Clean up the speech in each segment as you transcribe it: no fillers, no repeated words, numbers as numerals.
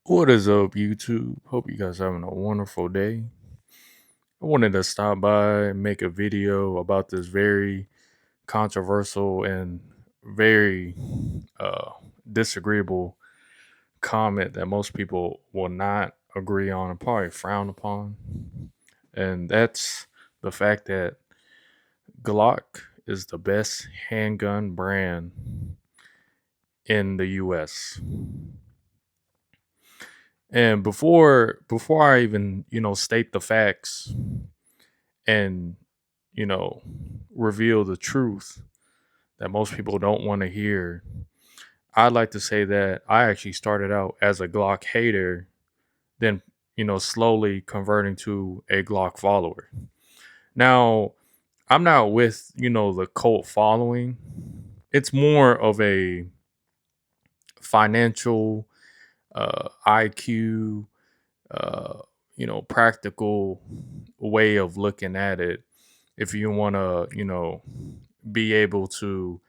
What is up, YouTube? Hope you guys having a wonderful day. I wanted to stop by and make a video about this very controversial and very uh, disagreeable comment that most people will not agree on and probably frown upon. And that's the fact that Glock is the best handgun brand in the US. And before I even, state the facts and, you know, reveal the truth that most people don't want to hear, I'd like to say that I actually started out as a Glock hater, then, slowly converting to a Glock follower. Now, I'm not with, the cult following. It's more of a financial, IQ, uh, practical way of looking at it. If you want to, be able to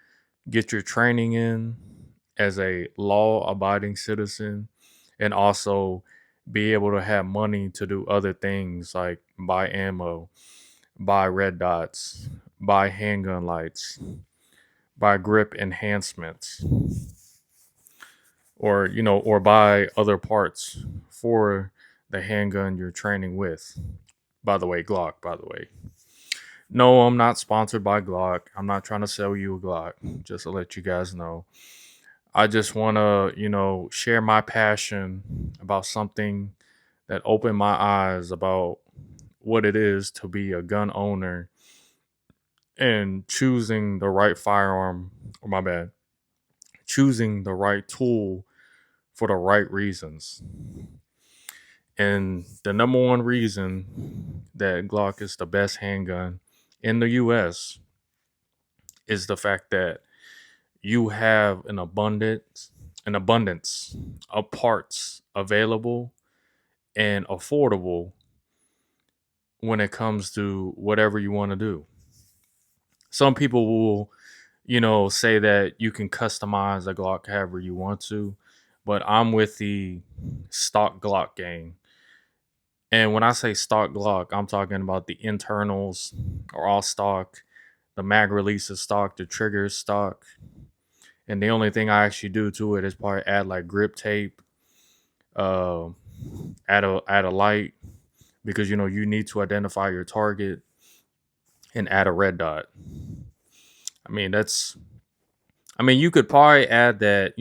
get your training in as a law abiding citizen and also be able to have money to do other things like buy ammo, buy red dots, buy handgun lights, buy grip enhancements, or or buy other parts for the handgun you're training with. By the way, Glock, by the way. No, I'm not sponsored by Glock. I'm not trying to sell you a Glock, just to let you guys know. I just want to, share my passion about something that opened my eyes about what it is to be a gun owner and choosing the right firearm, or my bad, choosing the right tool for the right reasons. And the number one reason that Glock is the best handgun in the US is the fact that you have an abundance of parts available and affordable when it comes to whatever you want to do. Some people will, say that you can customize a Glock however you want to, but I'm with the stock Glock gang. And when I say stock Glock, I'm talking about the internals are all stock, the mag release is stock, the trigger is stock. And the only thing I actually do to it is probably add like grip tape, uh, add a light because you need to identify your target and add a red dot. I mean that's I mean you could probably add that,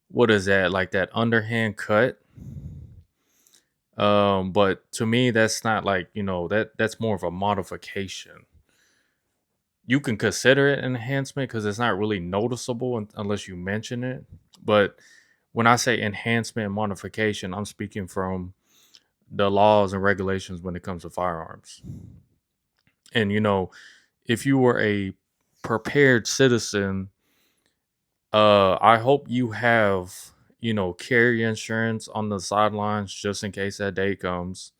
what is that, like that underhand cut. But to me that's not like, that's more of a modification. You can consider it an enhancement because it's not really noticeable unless you mention it. But when I say enhancement and modification, I'm speaking from the laws and regulations when it comes to firearms. And if you were a prepared citizen, I hope you have, carry insurance on the sidelines just in case that day comes.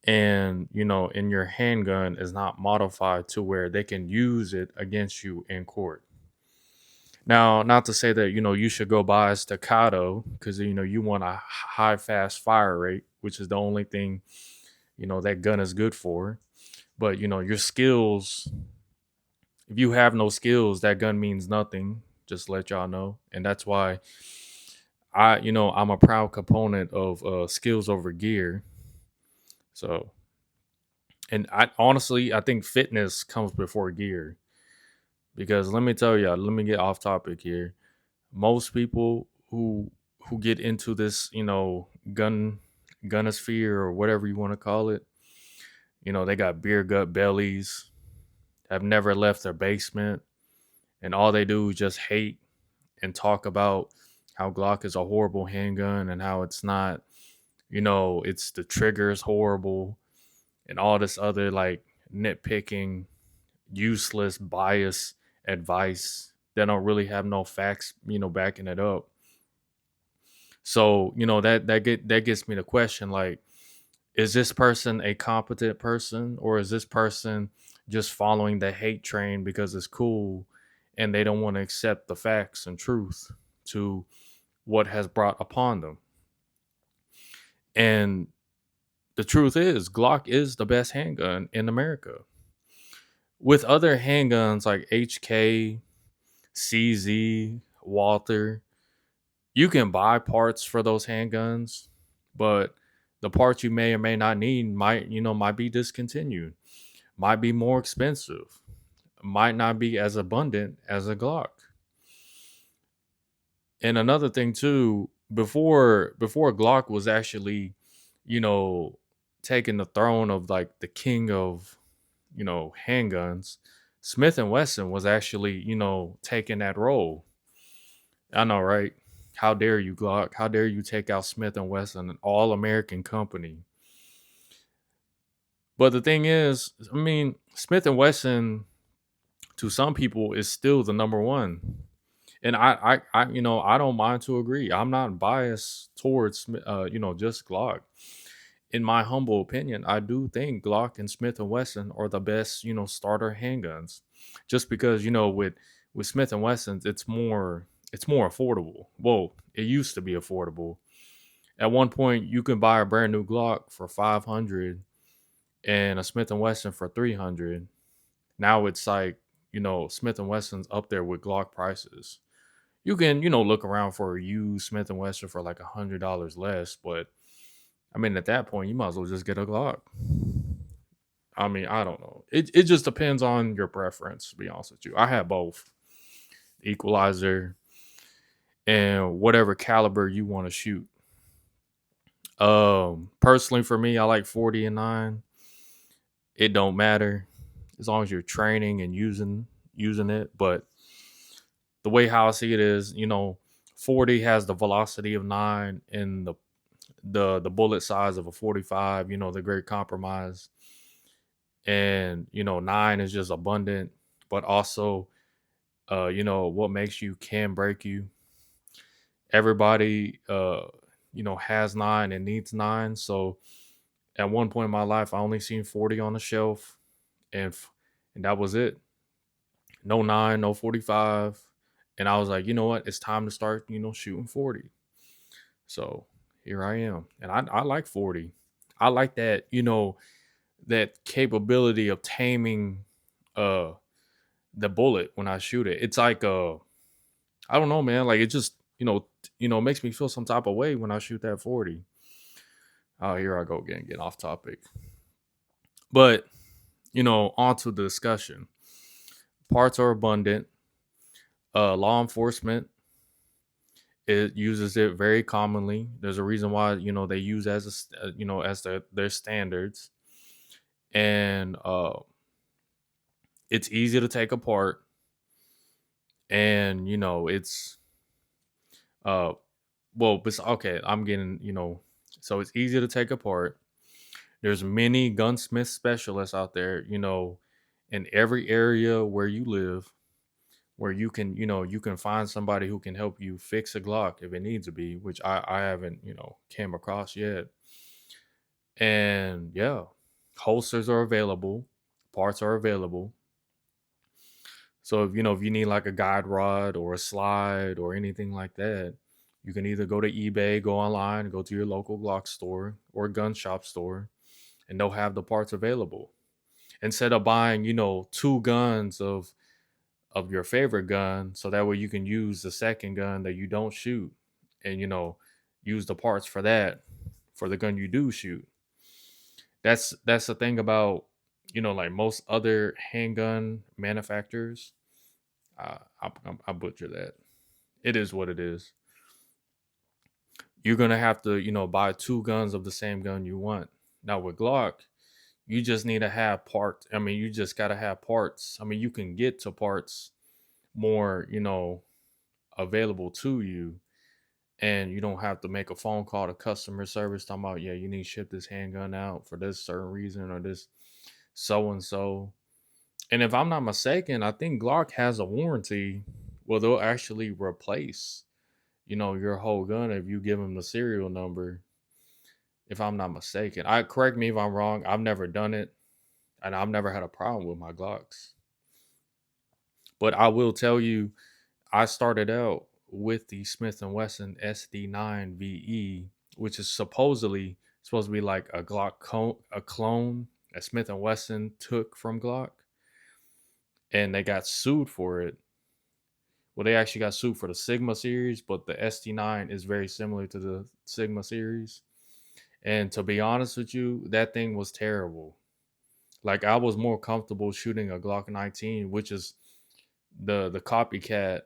And, and your handgun is not modified to where they can use it against you in court. Now, not to say that, you should go buy a staccato because, you want a high, fast fire rate, which is the only thing, that gun is good for. But, your skills, if you have no skills, that gun means nothing. Just to let y'all know. And that's why I'm a proud component of skills over gear. So, and I honestly, I think fitness comes before gear because let me tell y'all, let me get off topic here. Most people who get into this, gunosphere or whatever you want to call it, they got beer gut bellies, have never left their basement, and all they do is just hate and talk about how Glock is a horrible handgun and how it's not, it's the trigger is horrible and all this other like nitpicking, useless, bias advice that don't really have no facts, backing it up. So, that gets me the question like, is this person a competent person or is this person just following the hate train because it's cool and they don't want to accept the facts and truth to what has brought upon them? And the truth is, Glock is the best handgun in America. With other handguns like HK, CZ, Walther, you can buy parts for those handguns, but the parts you may or may not need might be discontinued, might be more expensive, might not be as abundant as a Glock. And another thing too, before Glock was actually, you know, taking the throne of like the king of, handguns, Smith and Wesson was actually, taking that role. I know, right? How dare you, Glock? How dare you take out Smith and Wesson, an all-American company? But the thing is, I mean, Smith and Wesson to some people is still the number one. And I don't mind to agree. I'm not biased towards, just Glock. In my humble opinion, I do think Glock and Smith and Wesson are the best, starter handguns. Just because, with Smith and Wessons, it's more affordable. Well, it used to be affordable. At one point, you can buy a brand new Glock for 500 and a Smith and Wesson for 300. Now it's like, Smith and Wesson's up there with Glock prices. You can, look around for a used Smith and Wesson for like $100 less, but I mean, at that point, you might as well just get a Glock. I mean, I don't know. It just depends on your preference. To be honest with you, I have both equalizer and whatever caliber you want to shoot. Personally, for me, I like 40 and 9. It don't matter as long as you're training and using it. But the way how I see it is, 40 has the velocity of 9 and the bullet size of a 45. The great compromise, and 9 is just abundant, but also what makes you can break you. Everybody has 9 and needs 9. So at one point in my life, I only seen 40 on the shelf, and and that was it. No 9, no 45. And I was like, you know what? It's time to start, shooting 40. So here I am. And I like 40. I like that, that capability of taming uh the bullet when I shoot it. It's like I don't know, man. Like it just, makes me feel some type of way when I shoot that 40. Oh, here I go again, getting off topic. But, on to the discussion. Parts are abundant. Law enforcement, it uses it very commonly. There's a reason why, they use as their standards. And it's easy to take apart, and it's uh well, okay, I'm getting, so it's easy to take apart. There's many gunsmith specialists out there, in every area where you live, where you can find somebody who can help you fix a Glock if it needs to be, which I haven't, came across yet. And yeah, holsters are available, parts are available. So if you need like a guide rod or a slide or anything like that, you can either go to eBay, go online, go to your local Glock store or gun shop store, and they'll have the parts available. Instead of buying, two guns of your favorite gun, so that way you can use the second gun that you don't shoot, and use the parts for that for the gun you do shoot. That's the thing about, like most other handgun manufacturers. I butcher that. It is what it is. You're gonna have to, buy two guns of the same gun you want. Now with Glock, you just need to have parts. I mean, you just gotta have parts. I mean, you can get to parts more, available to you, and you don't have to make a phone call to customer service talking about, yeah, you need to ship this handgun out for this certain reason or this so and so. And if I'm not mistaken, I think Glock has a warranty where they'll actually replace, your whole gun if you give them the serial number. If I'm not mistaken, I correct me if I'm wrong. I've never done it, and I've never had a problem with my Glocks. But I will tell you, I started out with the Smith and Wesson SD9 VE, which is supposedly supposed to be like a a clone that Smith and Wesson took from Glock, and they got sued for it. Well, they actually got sued for the Sigma series, but the ST9 is very similar to the Sigma series. And to be honest with you, that thing was terrible. Like I was more comfortable shooting a Glock 19, which is the copycat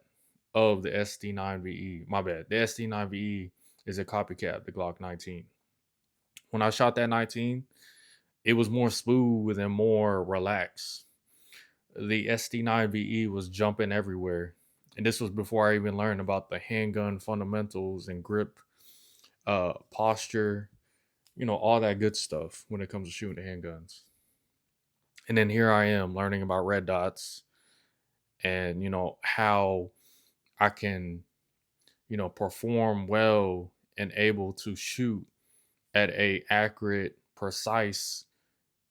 of the ST9VE. My bad. The ST9VE is a copycat of the Glock 19. When I shot that 19, it was more smooth and more relaxed. The ST9VE was jumping everywhere. And this was before I even learned about the handgun fundamentals and grip, posture, all that good stuff when it comes to shooting handguns. And then here I am learning about red dots and, how I can, perform well and able to shoot at a accurate, precise,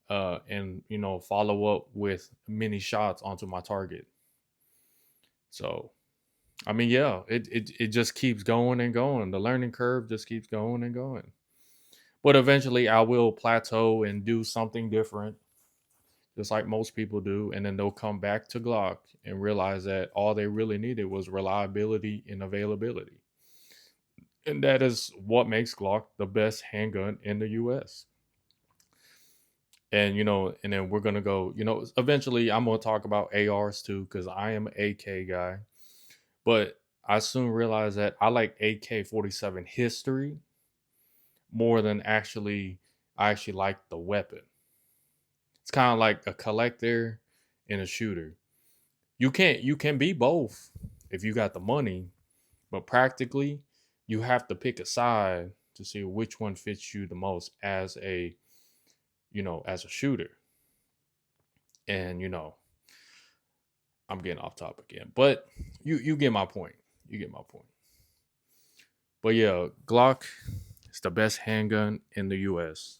and follow up with many shots onto my target. So I mean, yeah, it just keeps going and going. The learning curve just keeps going and going. But eventually I will plateau and do something different, just like most people do, and then they'll come back to Glock and realize that all they really needed was reliability and availability. And that is what makes Glock the best handgun in the US. And and then we're gonna go, eventually I'm gonna talk about ARs too, because I am an AK guy. But I soon realized that I like AK-47 history more than I actually like the weapon. It's kind of like a collector and a shooter. You can be both if you got the money, but practically you have to pick a side to see which one fits you the most as a shooter. And I'm getting off topic again, but you get my point. You get my point. But yeah, Glock is the best handgun in the US.